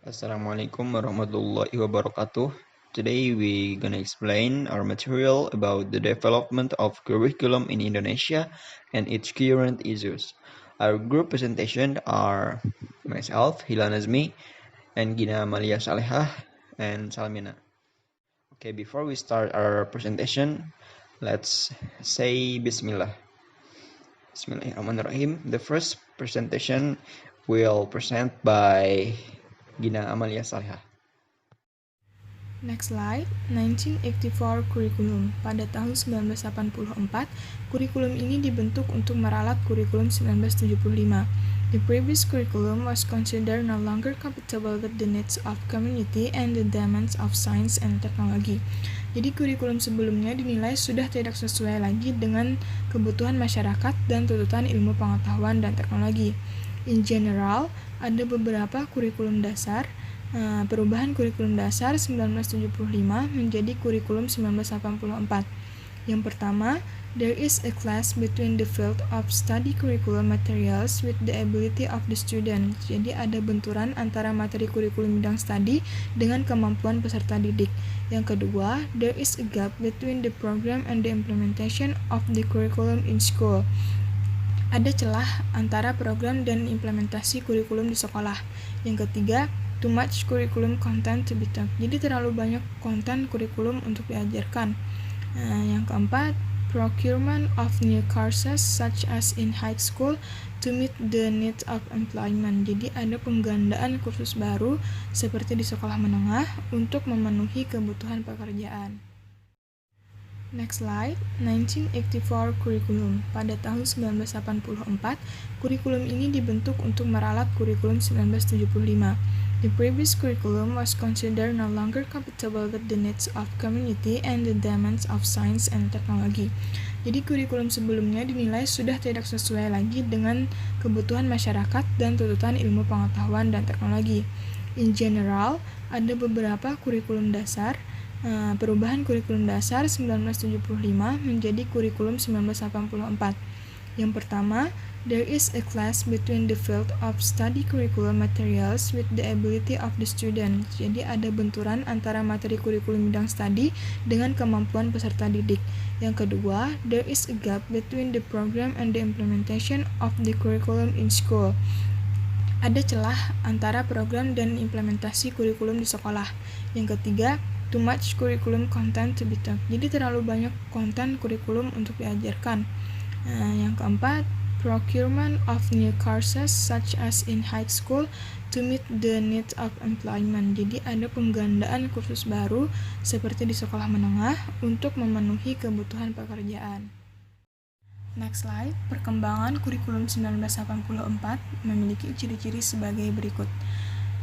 Assalamualaikum warahmatullahi wabarakatuh. Today we gonna explain our material about the development of curriculum in Indonesia and its current issues. Our group presentation are myself, Hilal Nazmi, and Gina Amalia Salehah, and Salmina. Okay, before we start our presentation, let's say Bismillah. Bismillahirrahmanirrahim. The first presentation will present by Gina Amalia Salehah. Next slide, 1984 Curriculum. Pada tahun 1984, kurikulum ini dibentuk untuk meralat kurikulum 1975. The previous curriculum was considered no longer compatible with the needs of community and the demands of science and technology. Jadi kurikulum sebelumnya dinilai sudah tidak sesuai lagi dengan kebutuhan masyarakat dan tuntutan ilmu pengetahuan dan teknologi. In general, ada beberapa kurikulum dasar. Perubahan kurikulum dasar 1975 menjadi kurikulum 1984. Yang pertama, there is a clash between the field of study curriculum materials with the ability of the student. Jadi ada benturan antara materi kurikulum bidang studi dengan kemampuan peserta didik. Yang kedua, there is a gap between the program and the implementation of the curriculum in school. Ada celah antara program dan implementasi kurikulum di sekolah. Yang ketiga, too much curriculum content to be taught. Jadi terlalu banyak konten kurikulum untuk diajarkan. Yang keempat, procurement of new courses such as in high school to meet the needs of employment. Jadi ada penggandaan kursus baru seperti di sekolah menengah untuk memenuhi kebutuhan pekerjaan. Next slide, 1984 Curriculum. Pada tahun 1984, kurikulum ini dibentuk untuk meralat kurikulum 1975. The previous curriculum was considered no longer compatible with the needs of community and the demands of science and technology. Jadi kurikulum sebelumnya dinilai sudah tidak sesuai lagi dengan kebutuhan masyarakat dan tuntutan ilmu pengetahuan dan teknologi. In general, ada beberapa kurikulum dasar. Perubahan kurikulum dasar 1975 menjadi kurikulum 1984. Yang pertama, there is a clash between the field of study curriculum materials with the ability of the student. Jadi ada benturan antara materi kurikulum bidang studi dengan kemampuan peserta didik. Yang kedua, there is a gap between the program and the implementation of the curriculum in school. Ada celah antara program dan implementasi kurikulum di sekolah. Yang ketiga, too much curriculum content to be taught. Jadi terlalu banyak konten kurikulum untuk diajarkan. Yang keempat, procurement of new courses such as in high school to meet the needs of employment. Jadi ada penggandaan kursus baru seperti di sekolah menengah untuk memenuhi kebutuhan pekerjaan. Next slide, perkembangan kurikulum 1984 memiliki ciri-ciri sebagai berikut.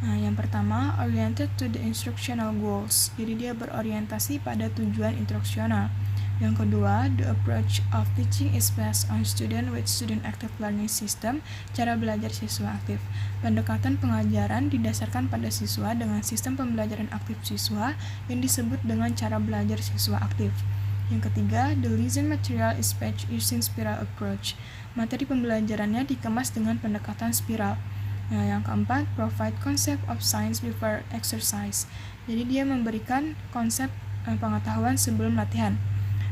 Yang pertama, oriented to the instructional goals. Jadi dia berorientasi pada tujuan instruksional. Yang kedua, the approach of teaching is based on student with student active learning system, cara belajar siswa aktif. Pendekatan pengajaran didasarkan pada siswa dengan sistem pembelajaran aktif siswa yang disebut dengan cara belajar siswa aktif. Yang ketiga, the lesson material is patched using spiral approach. Materi pembelajarannya dikemas dengan pendekatan spiral. Yang keempat, provide concept of science before exercise. Jadi dia memberikan konsep pengetahuan sebelum latihan.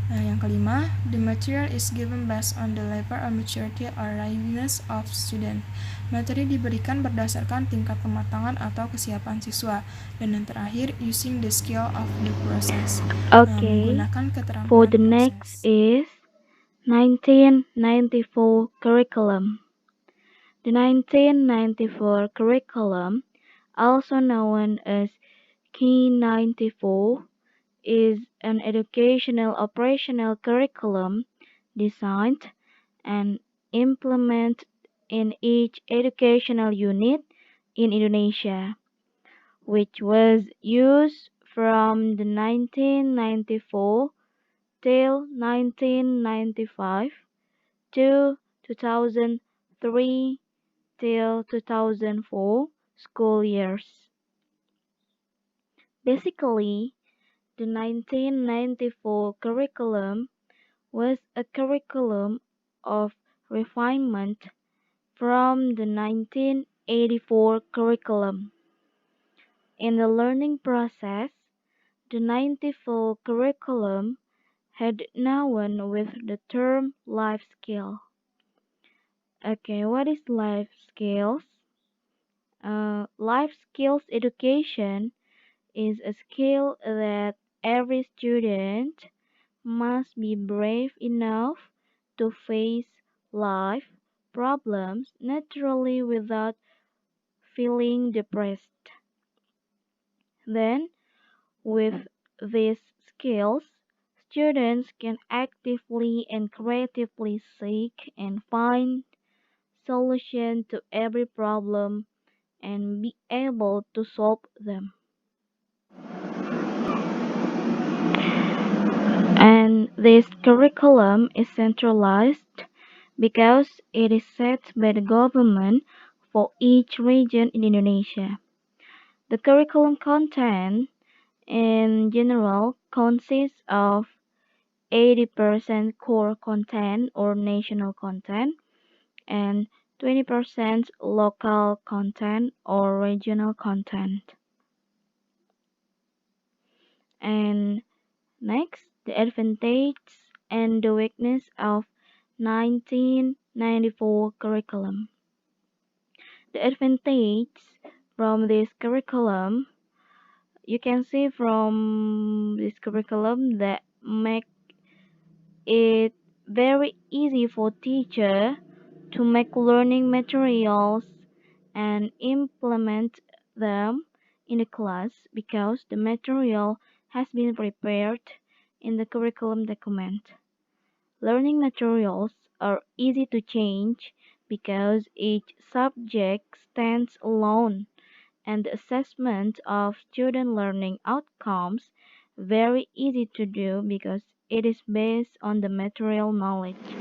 Yang kelima, the material is given based on the level of maturity or readiness of student. Materi diberikan berdasarkan tingkat kematangan atau kesiapan siswa. Dan yang terakhir, using the skill of the process. Menggunakan keterampilan For the next is 1994 curriculum. The 1994 curriculum, also known as KEY 94, is an educational operational curriculum designed and implemented in each educational unit in Indonesia, which was used from the 1994 till 1995 to 2003 till 2004 school years. Basically, the 1994 curriculum was a curriculum of refinement from the 1984 curriculum. In the learning process, the 94 curriculum had known with the term life skill. Okay, what is life skills? Life skills education is a skill that every student must be brave enough to face life problems naturally without feeling depressed. Then, with these skills, students can actively and creatively seek and find solutions to every problem and be able to solve them. And this curriculum is centralized because it is set by the government for each region in Indonesia. The curriculum content in general consists of 80% core content or national content and 20% local content or regional content. And next, the advantage and the weakness of 1994 curriculum. The advantage from this curriculum, you can see from this curriculum that make it very easy for teacher to make learning materials and implement them in the class because the material has been prepared in the curriculum document. Learning materials are easy to change because each subject stands alone and the assessment of student learning outcomes very easy to do because it is based on the material knowledge.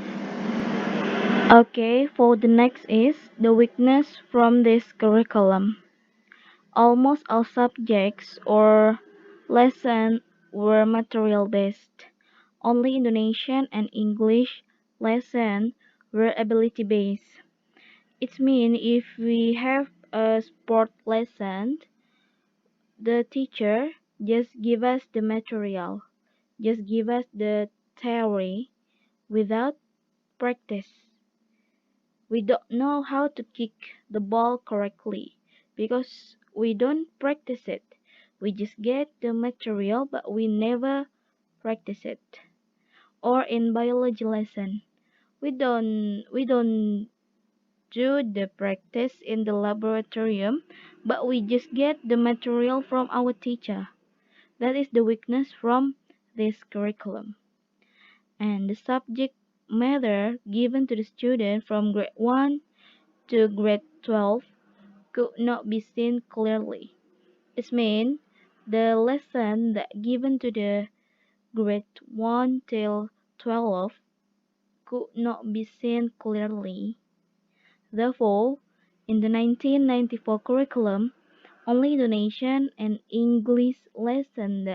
Okay, for the next is the weakness from this curriculum. Almost all subjects or lessons were material based. Only Indonesian and English lessons were ability based. It means if we have a sport lesson, the teacher just give us the material, just give us the theory without practice. We don't know how to kick the ball correctly because we don't practice it. We just get the material but we never practice it. Or in biology lesson, we don't do the practice in the laboratorium but we just get the material from our teacher. That is the weakness from this curriculum. And the subject matter given to the student from grade 1 to grade 12 could not be seen clearly. It means the lesson that given to the grade 1 till 12 could not be seen clearly. Therefore, in the 1994 curriculum, only Indonesian and English lessons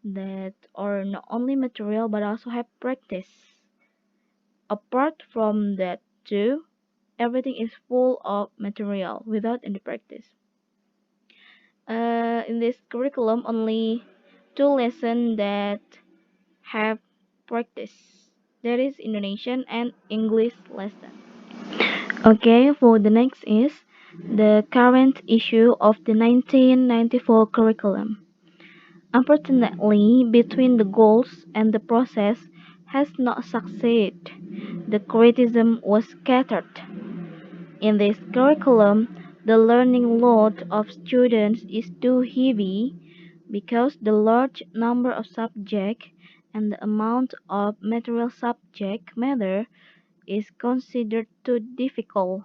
that are not only material but also have practice. Apart from that too, everything is full of material without any practice. In this curriculum, only two lessons that have practice. That is Indonesian and English lesson. Okay, for the next is the current issue of the 1994 curriculum. Unfortunately, between the goals and the process has not succeeded. The criticism was scattered. In this curriculum, the learning load of students is too heavy because the large number of subjects and the amount of material subject matter is considered too difficult,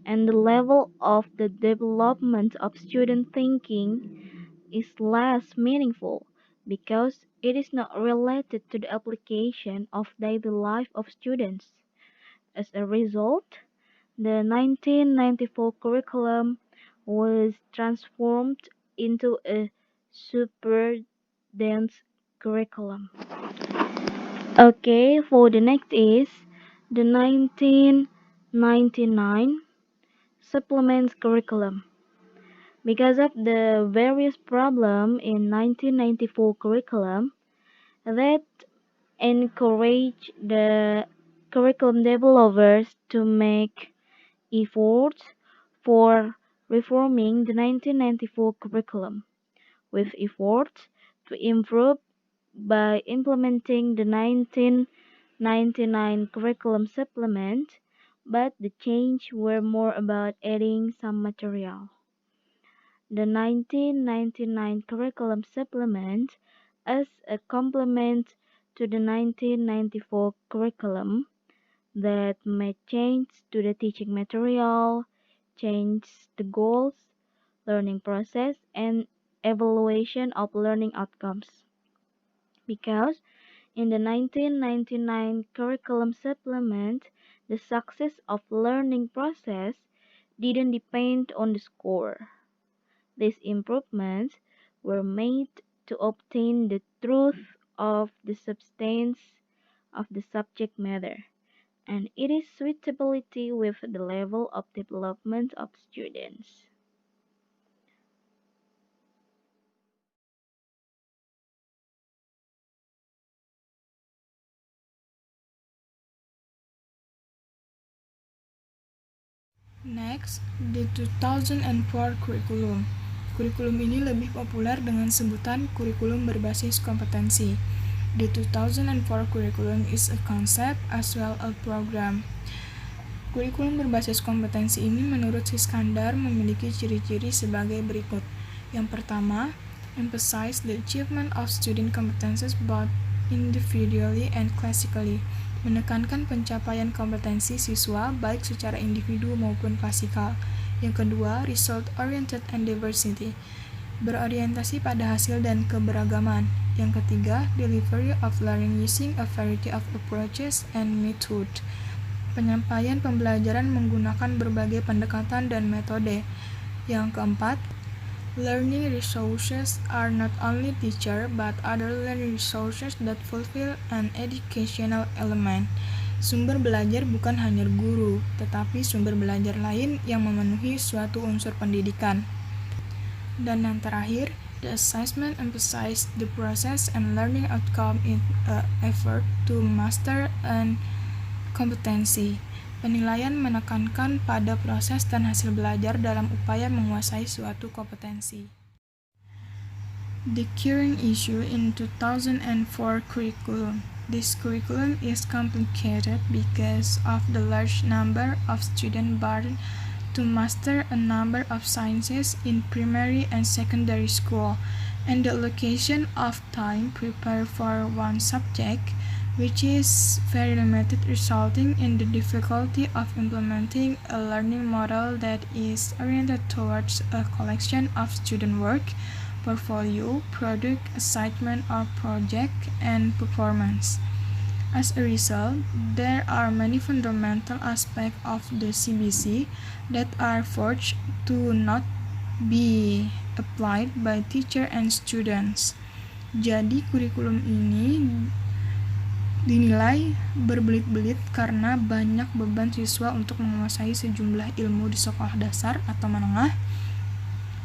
and the level of the development of student thinking is less meaningful because it is not related to the application of daily life of students. As a result, the 1994 curriculum was transformed into a super dense curriculum. Okay, for the next is the 1999 supplements curriculum. Because of the various problems in 1994 curriculum that encourage the curriculum developers to make efforts for reforming the 1994 curriculum, with efforts to improve by implementing the 1999 curriculum supplement, but the change were more about adding some material. The 1999 curriculum supplement as a complement to the 1994 curriculum that made change to the teaching material, change the goals, learning process, and evaluation of learning outcomes. Because in the 1999 curriculum supplement, the success of learning process didn't depend on the score. These improvements were made to obtain the truth of the substance of the subject matter and its suitability with the level of development of students. Next, the 2004 curriculum. Kurikulum ini lebih populer dengan sebutan kurikulum berbasis kompetensi. The 2004 curriculum is a concept as well as a program. Kurikulum berbasis kompetensi ini menurut Siskandar memiliki ciri-ciri sebagai berikut. Yang pertama, emphasize the achievement of student competences both individually and classically. Menekankan pencapaian kompetensi siswa baik secara individu maupun klasikal. Yang kedua, result-oriented and diversity. Berorientasi pada hasil dan keberagaman. Yang ketiga, delivery of learning using a variety of approaches and method. Penyampaian pembelajaran menggunakan berbagai pendekatan dan metode. Yang keempat, learning resources are not only teacher but other learning resources that fulfill an educational element. Sumber belajar bukan hanya guru, tetapi sumber belajar lain yang memenuhi suatu unsur pendidikan. Dan yang terakhir, the assessment emphasizes the process and learning outcome in an effort to master an kompetensi. Penilaian menekankan pada proses dan hasil belajar dalam upaya menguasai suatu kompetensi. The current issue in 2004 curriculum. This curriculum is complicated because of the large number of students burdened to master a number of sciences in primary and secondary school, and the allocation of time prepared for one subject, which is very limited, resulting in the difficulty of implementing a learning model that is oriented towards a collection of student work, portfolio, product, assignment or project, and performance. As a result, there are many fundamental aspects of the CBC that are forced to not be applied by teacher and students. Jadi kurikulum ini dinilai berbelit-belit karena banyak beban siswa untuk menguasai sejumlah ilmu di sekolah dasar atau menengah,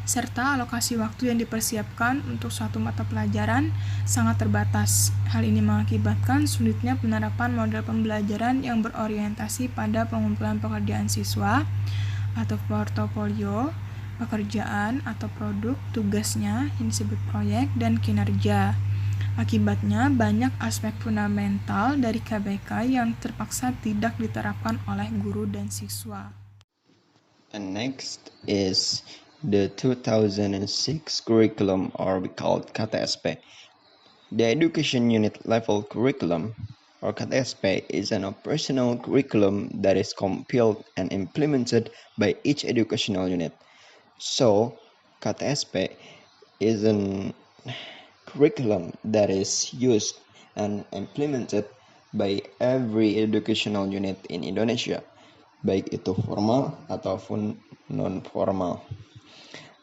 serta alokasi waktu yang dipersiapkan untuk suatu mata pelajaran sangat terbatas. Hal ini mengakibatkan sulitnya penerapan model pembelajaran yang berorientasi pada pengumpulan pekerjaan siswa atau portofolio, pekerjaan atau produk tugasnya yang disebut proyek, dan kinerja. Akibatnya, banyak aspek fundamental dari KBK yang terpaksa tidak diterapkan oleh guru dan siswa. And next is the 2006 curriculum, or we call it KTSP. The Education Unit Level Curriculum, or KTSP, is an operational curriculum that is compiled and implemented by each educational unit. So, KTSP is an curriculum that is used and implemented by every educational unit in Indonesia, baik itu formal ataupun non-formal.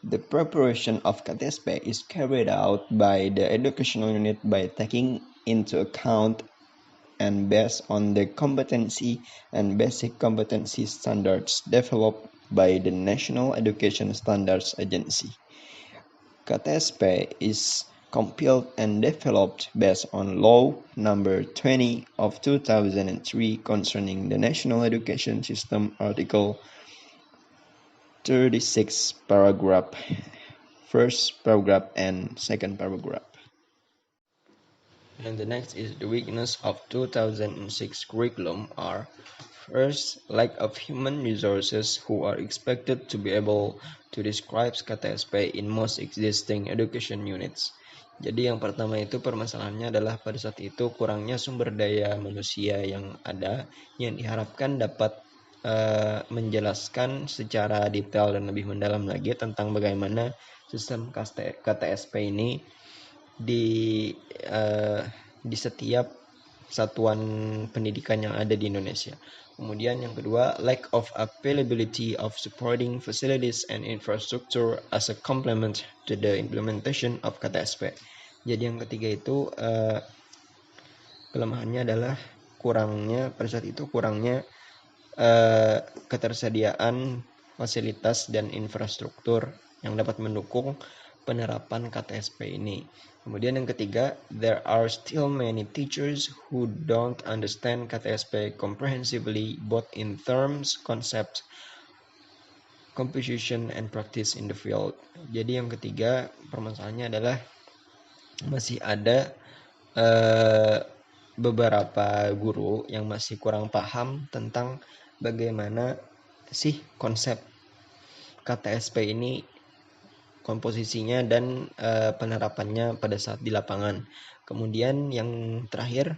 The preparation of KTSP is carried out by the educational unit by taking into account and based on the competency and basic competency standards developed by the National Education Standards Agency. KTSP is compiled and developed based on Law Number 20 of 2003 concerning the National Education System, Article 36, paragraph, first paragraph and second paragraph. And the next is the weakness of 2006 curriculum are first, lack of human resources who are expected to be able to describe KTSP in most existing education units. Jadi yang pertama itu permasalahannya adalah pada saat itu kurangnya sumber daya manusia yang ada yang diharapkan dapat menjelaskan secara detail dan lebih mendalam lagi tentang bagaimana sistem KTSP ini di setiap satuan pendidikan yang ada di Indonesia. Kemudian yang kedua, lack of availability of supporting facilities and infrastructure as a complement to the implementation of KTSP. Jadi yang ketiga itu kelemahannya adalah pada saat itu kurangnya ketersediaan fasilitas dan infrastruktur yang dapat mendukung penerapan KTSP ini. Kemudian yang ketiga, there are still many teachers who don't understand KTSP comprehensively both in terms, concept, composition, and practice in the field. Jadi yang ketiga, permasalahannya adalah masih ada beberapa guru yang masih kurang paham tentang bagaimana sih konsep KTSP ini, komposisinya dan penerapannya pada saat di lapangan. Kemudian yang terakhir,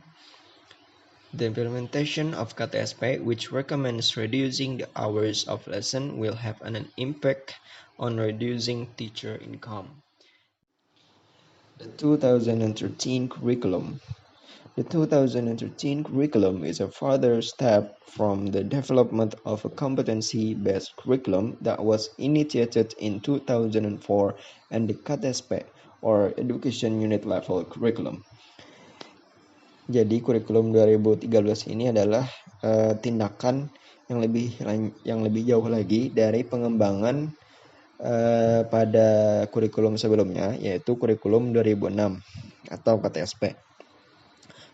the implementation of KTSP which recommends reducing the hours of lesson will have an impact on reducing teacher income. The 2013 curriculum. The 2013 curriculum is a further step from the development of a competency-based curriculum that was initiated in 2004 and the KTSP, or Education Unit Level Curriculum. Jadi kurikulum 2013 ini adalah tindakan yang lebih jauh lagi dari pengembangan pada kurikulum sebelumnya, yaitu kurikulum 2006 atau KTSP.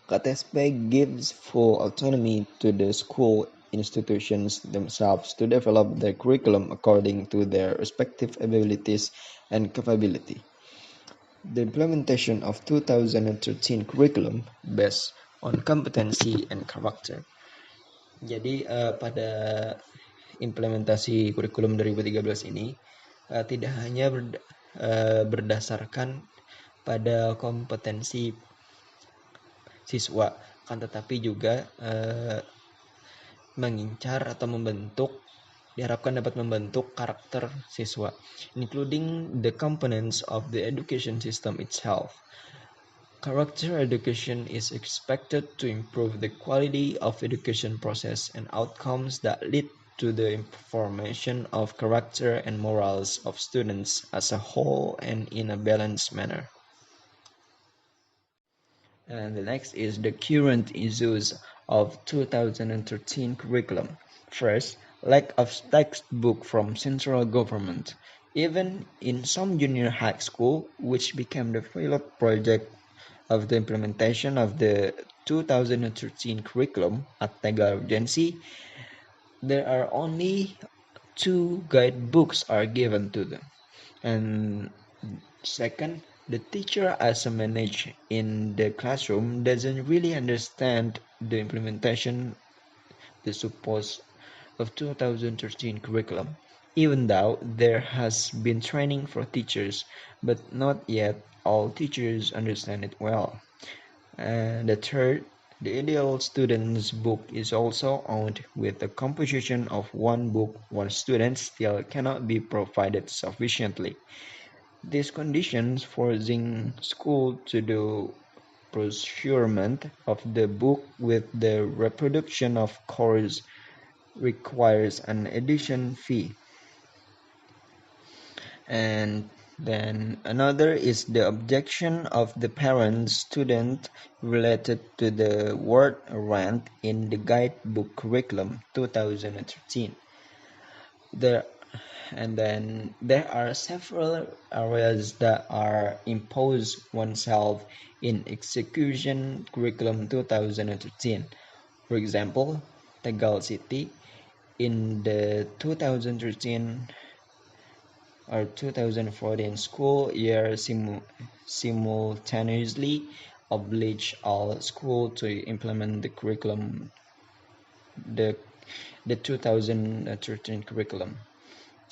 KTSP gives full autonomy to the school institutions themselves to develop their curriculum according to their respective abilities and capability. The implementation of 2013 curriculum based on competency and character. Jadi pada implementasi kurikulum 2013 ini tidak hanya berdasarkan pada kompetensi siswa, kan tetapi juga mengincar atau diharapkan dapat membentuk karakter siswa, including the components of the education system itself. Character education is expected to improve the quality of education process and outcomes that lead to the formation of character and morals of students as a whole and in a balanced manner. And the next is the current issues of 2013 curriculum. First, lack of textbook from central government. Even in some junior high school, which became the pilot project of the implementation of the 2013 curriculum at Tegal Regency, there are only 2 guidebooks are given to them. And second, the teacher as a manager in the classroom doesn't really understand the implementation, the suppose of 2013 curriculum, even though there has been training for teachers, but not yet all teachers understand it well. And the third, the ideal student's book is also owned with the composition of one book, one student still cannot be provided sufficiently. These conditions forcing school to do procurement of the book with the reproduction of course requires an edition fee. And then another is the objection of the parent student related to the word rent in the guidebook curriculum 2013. There and then there are several areas that are imposed oneself in execution curriculum 2013. For example, Tegal City in the 2013 or 2014 school year simultaneously obliged all schools to implement the the 2013 curriculum.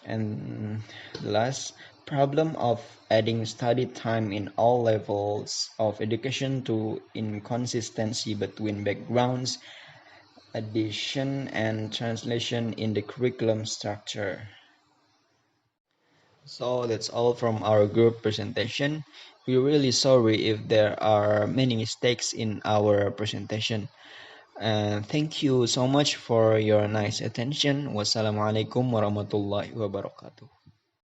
And the last problem of adding study time in all levels of education to inconsistency between backgrounds, addition and translation in the curriculum structure. So that's all from our group presentation. We're really sorry if there are many mistakes in our presentation. Thank you so much for your nice attention. Wassalamualaikum warahmatullahi wabarakatuh.